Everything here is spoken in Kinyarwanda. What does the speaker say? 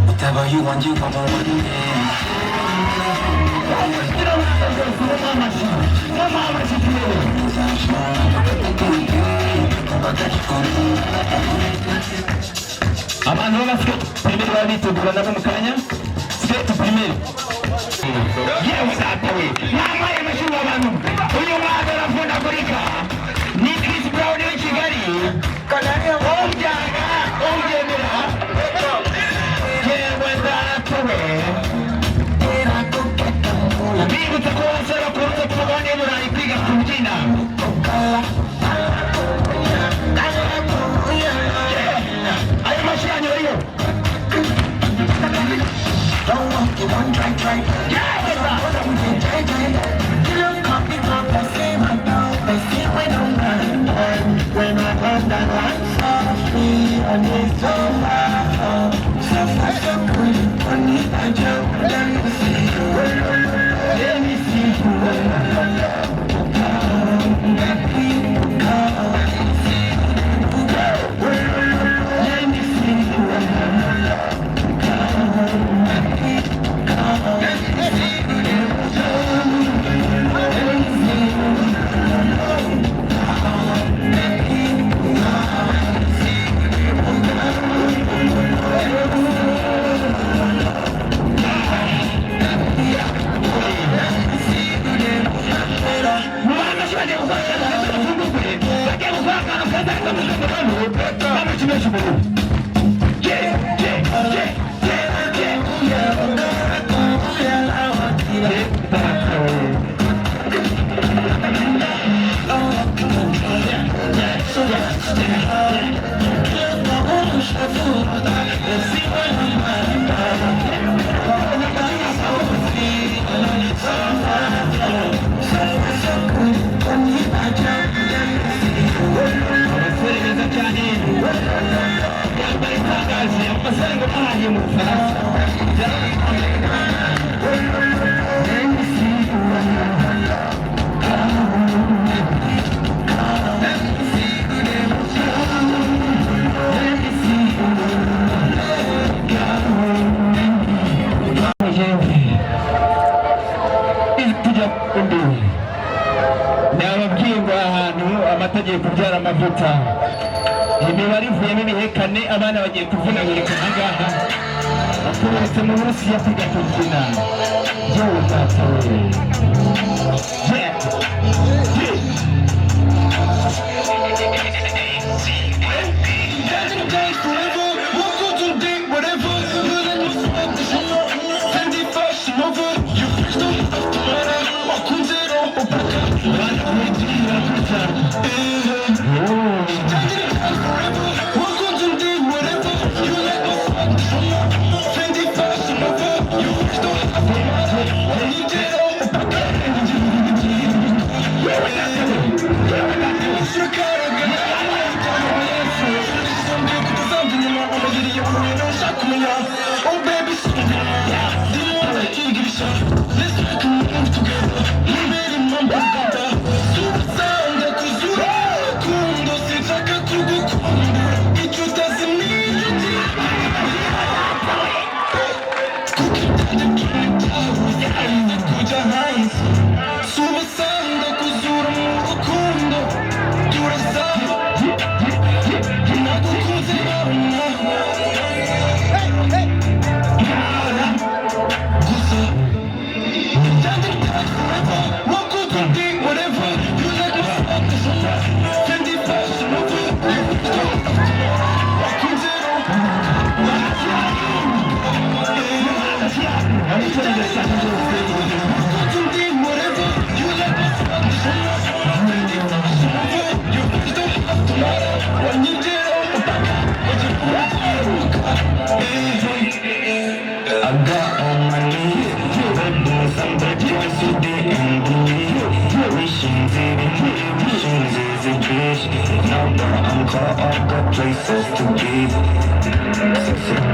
Whatever you want, you come on one day. Abantu b'abafite primaire baritegura nabo mu kanya skate primaire yewe uzatawe namaye amashuri abantu uyu mwana aravunagurika ni Chris Brown w'i Kigali umbyanga umbyemera yewe uzatawe bibutsa ko abasore bakunze kuva niba urayi kwiga kubyina ayo mashuri anyurayo Don't walk, you want try. Yeah, when I come down like softly, I need so loud. So fast, so quick, I need a joke. Let me see you. Let me see you. Let me amategeko kubyara amavuta imibare ivuyemo imihekane abana bagiye kuvunagurika ahangaha baturutse mu Burusiya kwiga kubyina yewe uzatawe Welcome to to all the places to be.